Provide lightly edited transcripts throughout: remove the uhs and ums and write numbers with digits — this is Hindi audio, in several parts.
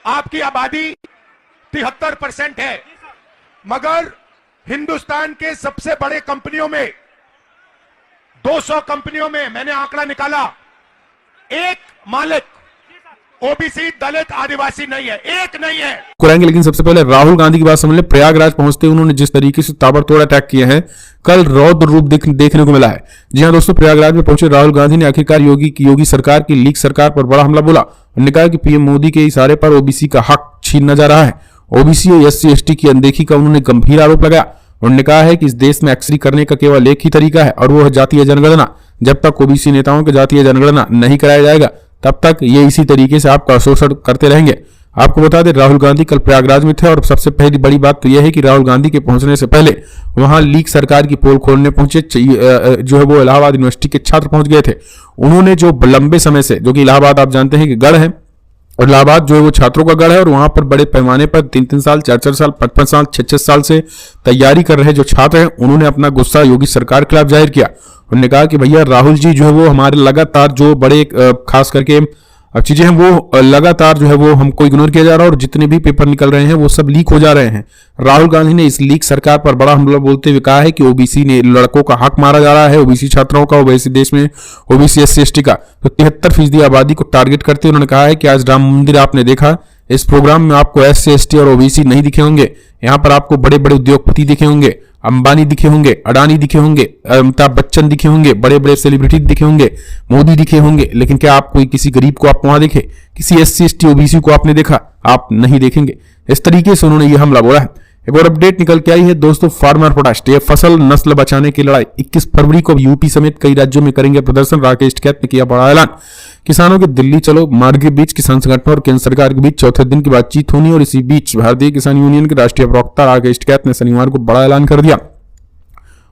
आपकी आबादी 73% है, मगर हिंदुस्तान के सबसे बड़े कंपनियों में 200 कंपनियों में मैंने आंकड़ा निकाला, एक मालिक ओबीसी दलित आदिवासी नहीं है, एक नहीं है। कराएंगे, लेकिन सबसे पहले राहुल गांधी की बात समझ ले। प्रयागराज पहुंचते उन्होंने जिस तरीके से ताबड़तोड़ अटैक किए हैं, कल रौद्र रूप देखने को मिला है। जी हां दोस्तों, प्रयागराज में पहुंचे राहुल गांधी ने आखिरकार योगी सरकार की लीग सरकार पर बड़ा हमला बोला। उन्होंने कहा कि पीएम मोदी के इशारे पर ओबीसी का हक छीना जा रहा है। ओबीसी और एससी एसटी की अनदेखी का उन्होंने गंभीर आरोप लगाया। उन्होंने कहा है कि इस देश में एक्सरी करने का केवल एक ही तरीका है और वो है जातीय जनगणना। जब तक ओबीसी नेताओं की जातीय जनगणना नहीं कराया जाएगा तब तक ये इसी तरीके से आपका शोषण करते रहेंगे। आपको बता दें, राहुल गांधी कल प्रयागराज में थे और सबसे पहली बड़ी बात तो यह है कि राहुल गांधी के पहुंचने से पहले वहां लीग सरकार की पोल खोलने पहुंचे जो है वो इलाहाबाद यूनिवर्सिटी के छात्र पहुंच गए थे। उन्होंने जो लंबे समय से, जो कि इलाहाबाद आप जानते हैं कि गढ़ है और इलाहाबाद जो है वो छात्रों का गढ़ है और वहां पर बड़े पैमाने पर 3-3 साल 4-4 साल 5-5 साल 6-6 साल से तैयारी कर रहे जो छात्र हैं, उन्होंने अपना गुस्सा योगी सरकार के खिलाफ जाहिर किया। उन्होंने कहा कि भैया राहुल जी जो है वो हमारे लगातार जो बड़े खास करके चीजें हैं वो लगातार जो है वो हमको इग्नोर किया जा रहा है और जितने भी पेपर निकल रहे हैं वो सब लीक हो जा रहे हैं। राहुल गांधी ने इस लीक सरकार पर बड़ा हमला बोलते हुए कहा है कि ओबीसी ने लड़कों का हक मारा जा रहा है, ओबीसी छात्रों का, ओबीसी देश में ओबीसी एससी एसटी का। तो 73% आबादी को टारगेट करते उन्होंने कहा है कि आज राम मंदिर आपने देखा, इस प्रोग्राम में आपको एससी एसटी और ओबीसी नहीं दिखे होंगे। यहाँ पर आपको बड़े बड़े उद्योगपति दिखे होंगे, अंबानी दिखे होंगे, अडानी दिखे होंगे, अमिताभ बच्चन दिखे होंगे, बड़े बड़े सेलिब्रिटी दिखे होंगे, मोदी दिखे होंगे, लेकिन क्या आप कोई किसी गरीब को आप वहां देखे, किसी एससी एसटी ओबीसी को आपने देखा? आप नहीं देखेंगे। इस तरीके से उन्होंने यह हमला बोला है। एक और अपडेट निकल के आई है दोस्तों, फार्मर प्रोटेस्ट, ये फसल नस्ल बचाने की लड़ाई। 21 फरवरी को यूपी समेत कई राज्यों में करेंगे प्रदर्शन। राकेश टिकैत ने किया बड़ा ऐलान। किसानों के दिल्ली चलो मार्ग के बीच किसान संगठन और केंद्र सरकार के बीच चौथे दिन की बातचीत होनी और इसी बीच भारतीय किसान यूनियन के राष्ट्रीय प्रवक्ता राकेश टिकैत ने शनिवार को बड़ा ऐलान कर दिया।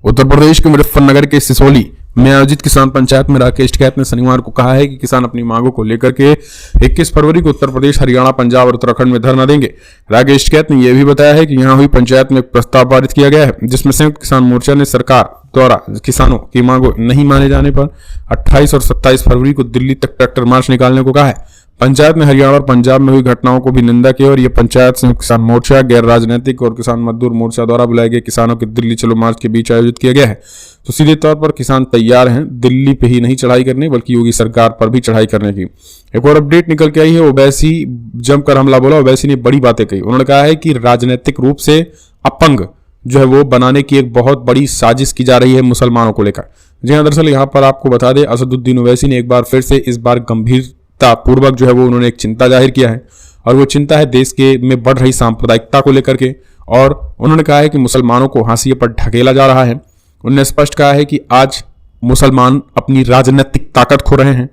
उत्तर प्रदेश के मुजफ्फरनगर के सिसोली में आयोजित किसान पंचायत में राकेश टिकैत ने शनिवार को कहा है कि किसान अपनी मांगों को लेकर के 21 फरवरी को उत्तर प्रदेश, हरियाणा, पंजाब और उत्तराखंड में धरना देंगे। राकेश टिकैत ने यह भी बताया है कि यहां हुई पंचायत में एक प्रस्ताव पारित किया गया है जिसमें संयुक्त किसान मोर्चा ने सरकार द्वारा किसानों की मांगों नहीं माने जाने पर 28 और 27 फरवरी को दिल्ली तक ट्रैक्टर मार्च निकालने को कहा है। पंचायत में हरियाणा और पंजाब में हुई घटनाओं को भी निंदा की और यह पंचायत संयुक्त किसान मोर्चा, गैर राजनीतिक और किसान मजदूर मोर्चा द्वारा बुलाए गए किसानों के दिल्ली चलो मार्च के बीच आयोजित किया गया है। तो सीधे तौर पर किसान तैयार हैं दिल्ली पे ही नहीं चढ़ाई करने बल्कि योगी सरकार पर भी चढ़ाई करने की। एक और अपडेट निकल के आई है, ओवैसी जमकर हमला बोला। ओवैसी ने बड़ी बातें कही। उन्होंने कहा है कि राजनीतिक रूप से अपंग जो है वो बनाने की एक बहुत बड़ी साजिश की जा रही है मुसलमानों को लेकर। जी हाँ, दरअसल यहाँ पर आपको बता दें, असदुद्दीन ओवैसी ने एक बार फिर से इस बार गंभीरता पूर्वक जो है वो उन्होंने एक चिंता जाहिर किया है और वो चिंता है देश के में बढ़ रही सांप्रदायिकता को लेकर के। और उन्होंने कहा है कि मुसलमानों को हाशिए पर ढकेला जा रहा है। उन्होंने स्पष्ट कहा है कि आज मुसलमान अपनी राजनीतिक ताकत खो रहे हैं।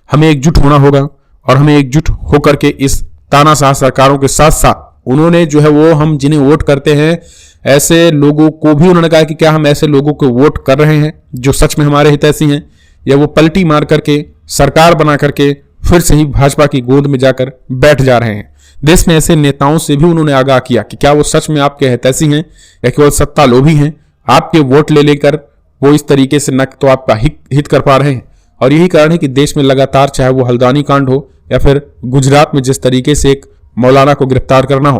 हमें एकजुट होना होगा और हमें एकजुट होकर के इस तानाशाह सरकारों के साथ साथ उन्होंने जो है वो हम जिन्हें वोट करते हैं ऐसे लोगों को भी उन्होंने कहा कि क्या हम ऐसे लोगों को वोट कर रहे हैं जो सच में हमारे हितैषी हैं, या वो पलटी मार करके सरकार बना करके फिर से ही भाजपा की गोद में जाकर बैठ जा रहे हैं। देश में ऐसे नेताओं से भी उन्होंने आगाह किया कि क्या वो सच में आपके हितैषी हैं या केवल सत्ता लोभी हैं। आपके वोट ले लेकर वो इस तरीके से न तो आपका हित कर पा रहे हैं। और यही कारण है कि देश में लगातार, चाहे वो हल्द्वानी कांड हो या फिर गुजरात में जिस तरीके से एक मौलाना को गिरफ्तार करना हो,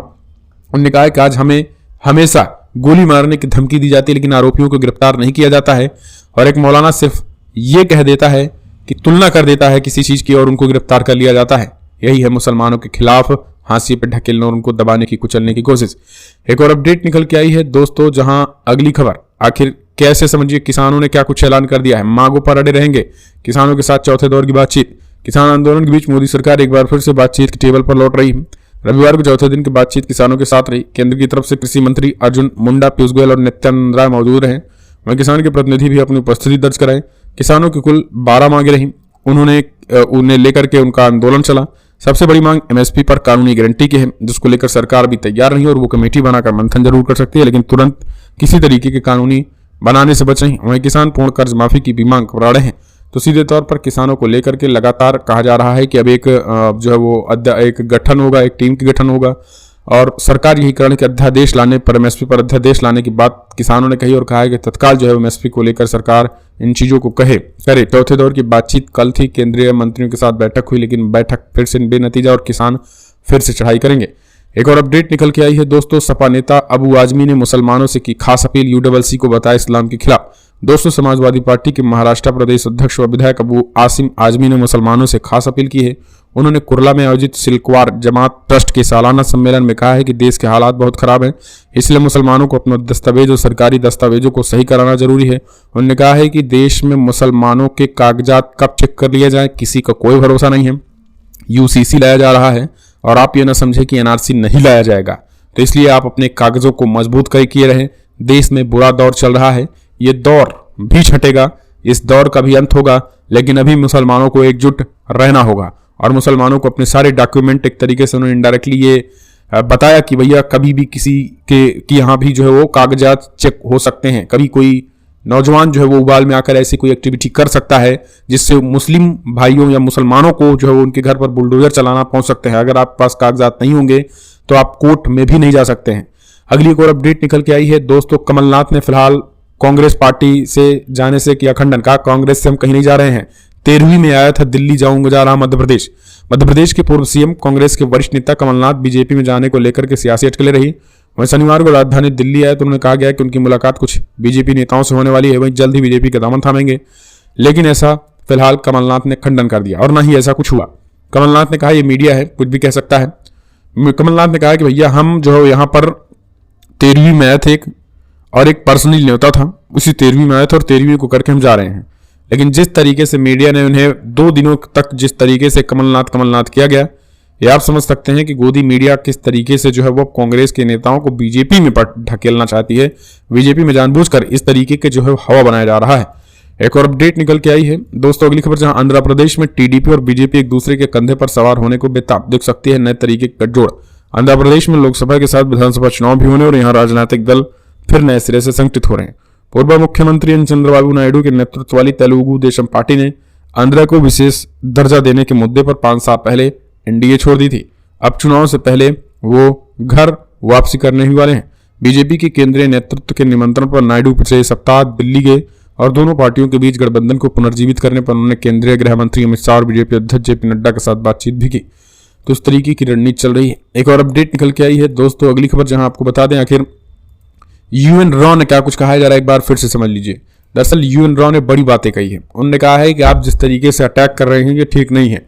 उन्होंने कहा कि आज हमें हमेशा गोली मारने की धमकी दी जाती है लेकिन आरोपियों को गिरफ्तार नहीं किया जाता है। और एक मौलाना सिर्फ ये कह देता है कि तुलना कर देता है किसी चीज की और उनको गिरफ्तार कर लिया जाता है। यही है मुसलमानों के खिलाफ हाशिए पर ढकेलने और उनको दबाने की, कुचलने की कोशिश। एक और अपडेट निकल के आई है दोस्तों, जहां अगली खबर आखिर कैसे समझिए किसानों ने क्या कुछ ऐलान कर दिया है। मांगों पर अड़े रहेंगे, किसानों के साथ चौथे दौर की बातचीत। किसान आंदोलन के बीच मोदी सरकार एक बार फिर से बातचीत की टेबल पर लौट रही है। रविवार को चौथे दिन की बातचीत किसानों के साथ रही। केंद्र की तरफ से कृषि मंत्री अर्जुन मुंडा, पीयूष गोयल और नित्यानंद राय मौजूद रहे। वहीं किसान के प्रतिनिधि भी अपनी उपस्थिति दर्ज कराए। किसानों की कुल 12 मांगे रही। उन्हें लेकर के उनका आंदोलन चला। सबसे बड़ी मांग एमएसपी पर कानूनी गारंटी की है, जिसको लेकर सरकार भी तैयार नहीं है और वो कमेटी बनाकर मंथन जरूर कर सकती है लेकिन तुरंत किसी तरीके के कानूनी बनाने से बच रही। वहीं किसान पूर्ण कर्ज माफी की भी मांग कर रहे हैं। तो सीधे तौर पर किसानों को लेकर के लगातार कहा जा रहा है कि अब एक जो है वो एक गठन होगा, एक टीम की गठन होगा और सरकार यही कारण कि अध्यादेश लाने पर, एमएसपी पर अध्यादेश लाने की बात किसानों ने कही और कहा है कि तत्काल जो है एमएसपी को लेकर सरकार इन चीजों को करे। चौथे दौर की बातचीत कल थी, केंद्रीय मंत्रियों के साथ बैठक हुई लेकिन बैठक फिर से बेनतीजा और किसान फिर से चढ़ाई करेंगे। एक और अपडेट निकल के आई है दोस्तों, सपा नेता अबू आजमी ने मुसलमानों से की खास अपील, UCC को बताया इस्लाम के खिलाफ। दोस्तों, समाजवादी पार्टी के महाराष्ट्र प्रदेश अध्यक्ष व विधायक अबू आसिम आजमी ने मुसलमानों से खास अपील की है। उन्होंने कुर्ला में आयोजित सिल्कवार जमात ट्रस्ट के सालाना सम्मेलन में कहा है कि देश के हालात बहुत खराब हैं, इसलिए मुसलमानों को अपने दस्तावेज और सरकारी दस्तावेजों को सही कराना जरूरी है। उन्होंने कहा है कि देश में मुसलमानों के कागजात कब चेक कर लिए जाए, किसी का कोई भरोसा नहीं है। UCC लाया जा रहा है और आप ये ना समझे कि NRC नहीं लाया जाएगा, तो इसलिए आप अपने कागजों को मजबूत किए रहें। देश में बुरा दौर चल रहा है, ये दौर भी छटेगा, इस दौर का भी अंत होगा, लेकिन अभी मुसलमानों को एकजुट रहना होगा और मुसलमानों को अपने सारे डॉक्यूमेंट, एक तरीके से उन्होंने इनडायरेक्टली ये बताया कि भैया कभी भी किसी के यहाँ भी जो है वो कागजात चेक हो सकते हैं, कभी कोई नौजवान जो है वो उबाल में आकर ऐसी कोई एक्टिविटी कर सकता है जिससे मुस्लिम भाइयों या मुसलमानों को जो है वो उनके घर पर बुलडोजर चलाना पहुंच सकते हैं। अगर आपके पास कागजात नहीं होंगे तो आप कोर्ट में भी नहीं जा सकते हैं। अगली एक और अपडेट निकल के आई है दोस्तों, कमलनाथ ने फिलहाल कांग्रेस पार्टी से जाने से किया खंडन, कहा कांग्रेस से हम कहीं नहीं जा रहे हैं। 13वीं में आया था दिल्ली जा रहा मध्य प्रदेश के पूर्व CM कांग्रेस के वरिष्ठ नेता कमलनाथ बीजेपी में जाने को लेकर के सियासी अटकलें रही। वहीं शनिवार को राजधानी दिल्ली आए तो उन्होंने कहा गया कि उनकी मुलाकात कुछ बीजेपी नेताओं से होने वाली है, वहीं जल्द ही बीजेपी का दामन थामेंगे, लेकिन ऐसा फिलहाल कमलनाथ ने खंडन कर दिया और ना ही ऐसा कुछ हुआ। कमलनाथ ने कहा यह मीडिया है, कुछ भी कह सकता है। कमलनाथ ने कहा कि भैया हम जो है यहाँ पर 13वीं में आए थे और एक पर्सनल न्योता था, उसी 13वीं में आए थे और 13वीं को करके हम जा रहे हैं। लेकिन जिस तरीके से मीडिया ने उन्हें 2 दिनों तक जिस तरीके से कमलनाथ किया गया, ये आप समझ सकते हैं कि गोदी मीडिया किस तरीके से जो है वो कांग्रेस के नेताओं को बीजेपी में ढकेलना चाहती है। बीजेपी में जानबूझकर इस तरीके के जो है हवा बनाया जा रहा है। एक और अपडेट निकल के आई है दोस्तों, अगली खबर, जहां आंध्र प्रदेश में TDP और बीजेपी एक दूसरे के कंधे पर सवार होने को बेताब दिख सकती है नए तरीके का गठजोड़। आंध्र प्रदेश में लोकसभा के साथ विधानसभा चुनाव भी होने और यहाँ राजनीतिक दल फिर नए सिरे से संगठित हो रहे हैं। पूर्व मुख्यमंत्री एन चंद्रबाबू नायडू के नेतृत्व वाली तेलुगु देशम पार्टी ने आंध्र को विशेष दर्जा देने के मुद्दे पर 5 साल पहले NDA छोड़ दी थी। अब चुनाव से पहले वो घर वापसी करने ही वाले हैं। बीजेपी के केंद्रीय नेतृत्व के निमंत्रण पर नायडू पिछले सप्ताह दिल्ली गए और दोनों पार्टियों के बीच गठबंधन को पुनर्जीवित करने पर उन्होंने केंद्रीय गृह मंत्री अमित शाह और बीजेपी अध्यक्ष JP नड्डा के साथ बातचीत भी की। तो इस तरीके की रणनीति चल रही है। एक और अपडेट निकल के आई है दोस्तों, अगली खबर, जहां आपको बता दें आखिर UN रॉ ने क्या कुछ कहा है, जरा एक बार फिर से समझ लीजिए। दरअसल UN रॉ ने बड़ी बातें कही है। उन्होंने कहा है कि आप जिस तरीके से अटैक कर रहे हैं ये ठीक नहीं है।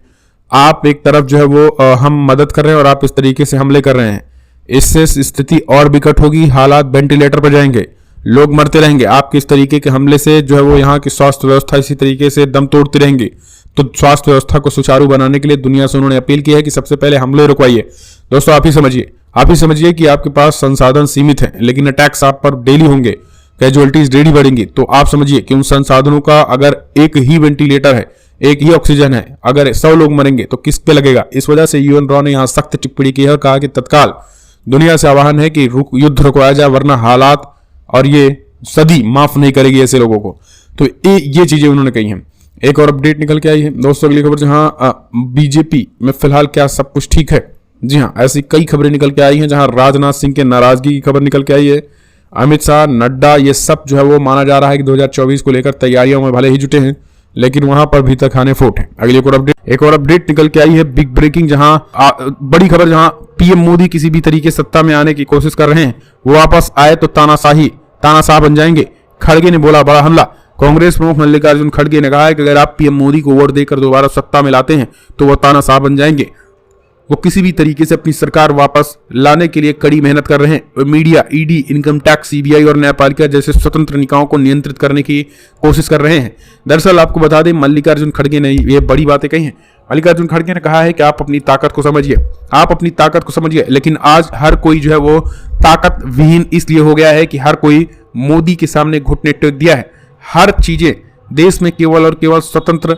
आप एक तरफ जो है वो हम मदद कर रहे हैं और आप इस तरीके से हमले कर रहे हैं, इससे स्थिति और विकट होगी, हालात वेंटिलेटर पर जाएंगे, लोग मरते रहेंगे। आपके इस तरीके के हमले से जो है वो यहाँ की स्वास्थ्य व्यवस्था इसी तरीके से दम तोड़ती रहेंगी। तो स्वास्थ्य व्यवस्था को सुचारू बनाने के लिए दुनिया से उन्होंने अपील की है कि सबसे पहले हमले रुकवाइए। दोस्तों आप ही समझिए कि आपके पास संसाधन सीमित है, लेकिन अटैक्स आप पर डेली होंगे, कैजुअलिटीज डेली बढ़ेंगी। तो आप समझिए कि उन संसाधनों का अगर एक ही वेंटिलेटर है, एक ही ऑक्सीजन है, अगर 100 लोग मरेंगे तो किस पे लगेगा। इस वजह से UN रॉ ने यहाँ सख्त टिप्पणी की है और कहा कि तत्काल दुनिया से आह्वान है कि युद्ध रुकवाया जाए, वरना हालात और ये सदी माफ नहीं करेगी ऐसे लोगों को। तो ये चीजें उन्होंने कही हैं। एक और अपडेट निकल के आई है दोस्तों, अगली खबर, जहां बीजेपी में फिलहाल क्या सब कुछ ठीक है। जी हाँ, ऐसी कई खबरें निकल के आई हैं। जहां राजनाथ सिंह के नाराजगी की खबर निकल के आई है, अमित शाह, नड्डा, ये सब जो है वो माना जा रहा है कि 2024 को लेकर तैयारियों में भले ही जुटे हैं, लेकिन वहां पर भीतर खाने फूट है। अगली एक और अपडेट निकल के आई है, बिग ब्रेकिंग, जहां बड़ी खबर, जहां PM मोदी किसी भी तरीके सत्ता में आने की कोशिश कर रहे हैं, वो वापस आए तो तानाशाह बन जाएंगे। खड़गे ने बोला बड़ा हमला। कांग्रेस प्रमुख मल्लिकार्जुन खड़गे ने कहा है कि अगर आप PM मोदी को वोट देकर दोबारा सत्ता में लाते हैं तो वो तानाशाह बन जाएंगे। वो किसी भी तरीके से अपनी सरकार वापस लाने के लिए कड़ी मेहनत कर रहे हैं। Media, ED, income tax, CBI और न्यायपालिका जैसे स्वतंत्र निकायों को नियंत्रित करने की कोशिश कर रहे हैं। दरअसल आपको बता दें, मल्लिकार्जुन खड़गे ने ये बड़ी बातें कही हैं। मल्लिकार्जुन खड़गे ने कहा है कि आप अपनी ताकत को समझिए, लेकिन आज हर कोई जो है वो ताकत विहीन इसलिए हो गया है कि हर कोई मोदी के सामने घुटने टेक दिया है। हर चीजें देश में केवल और केवल स्वतंत्र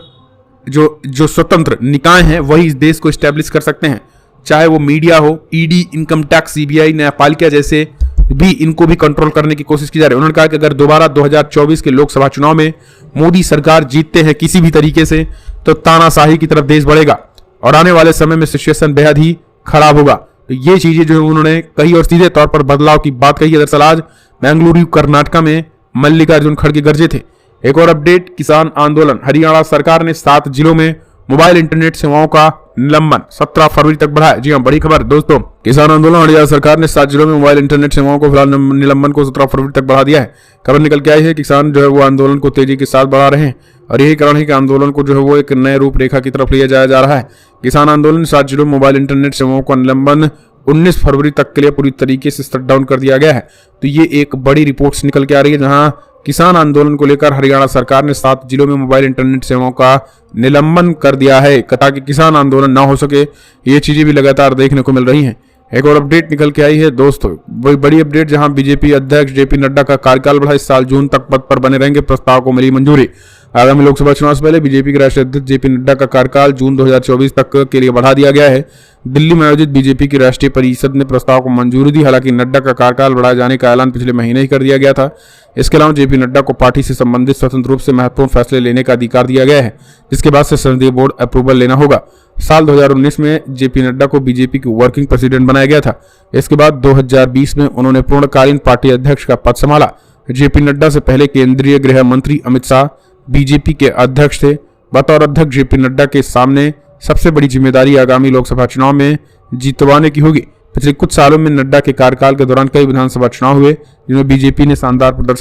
जो स्वतंत्र निकाय हैं वही इस देश को स्टैब्लिश कर सकते हैं, चाहे वो मीडिया हो, ED, इनकम टैक्स, CBI, न्यायपालिका जैसे भी, इनको भी कंट्रोल करने की कोशिश की जा रही है। उन्होंने कहा कि अगर दोबारा 2024 के लोकसभा चुनाव में मोदी सरकार जीतते हैं किसी भी तरीके से, तो तानाशाही की तरफ देश बढ़ेगा और आने वाले समय में सिचुएशन बेहद ही खराब होगा। तो ये चीजें जो उन्होंने कही और सीधे तौर पर बदलाव की बात कही है। दरअसल आज बेंगलुरु, कर्नाटका में मल्लिकार्जुन खड़गे गरजे थे। एक और अपडेट, किसान आंदोलन, हरियाणा सरकार ने 7 जिलों में मोबाइल इंटरनेट सेवाओं का निलंबन 17 फरवरी तक बढ़ा है। जी हाँ, बड़ी खबर दोस्तों, किसान आंदोलन हरियाणा सरकार ने 7 जिलों में मोबाइल इंटरनेट सेवाओं को फिलहाल निलंबन को 17 फरवरी तक बढ़ा दिया है। खबर निकल के आई है, किसान जो है वो आंदोलन को तेजी के साथ बढ़ा रहे हैं और यही कारण है कि आंदोलन को जो है वो एक नए रूपरेखा की तरफ लिया जाया जा रहा है। किसान आंदोलन 7 जिलों में मोबाइल इंटरनेट सेवाओं का निलंबन 19 फरवरी तक के लिए पूरी तरीके से शट डाउन कर दिया गया है। तो ये एक बड़ी रिपोर्ट्स निकल के आ रही है, जहां किसान आंदोलन को लेकर हरियाणा सरकार ने 7 जिलों में मोबाइल इंटरनेट सेवाओं का निलंबन कर दिया है ताकि किसान आंदोलन ना हो सके। ये चीजें भी लगातार देखने को मिल रही हैं। एक और अपडेट निकल के आई है दोस्तों, बड़ी अपडेट, जहां बीजेपी अध्यक्ष जेपी नड्डा का कार्यकाल बढ़ा, इस साल जून तक पद पर बने रहेंगे, प्रस्ताव को मिली मंजूरी। आगामी लोकसभा चुनाव से पहले बीजेपी के राष्ट्रीय अध्यक्ष जेपी नड्डा का कार्यकाल जून 2024 तक के लिए बढ़ा दिया गया है। दिल्ली में आयोजित बीजेपी की राष्ट्रीय परिषद ने प्रस्ताव को मंजूरी दी। हालांकि नड्डा का कार्यकाल बढ़ाए जाने का ऐलान पिछले महीने ही कर दिया गया था। इसके अलावा जेपी नड्डा को पार्टी से संबंधित स्वतंत्र रूप से महत्वपूर्ण फैसले लेने का अधिकार दिया गया है, जिसके बाद से संसदीय बोर्ड अप्रूवल लेना होगा। साल 2019 में जेपी नड्डा को बीजेपी की वर्किंग प्रेसिडेंट बनाया गया था। इसके बाद 2020 में उन्होंने पूर्णकालीन पार्टी अध्यक्ष का पद संभाला। जेपी नड्डा से पहले केंद्रीय गृह मंत्री अमित शाह बीजेपी के अध्यक्ष थे। बतौर अध्यक्ष जेपी नड्डा के सामने सबसे बड़ी जिम्मेदारी आगामी लोकसभा चुनाव में जीतवाने की होगी। पिछले कुछ सालों में नड्डा के कार्यकाल के दौरान कई विधानसभा चुनाव हुए, जिनमें बीजेपी ने शानदार प्रदर्शन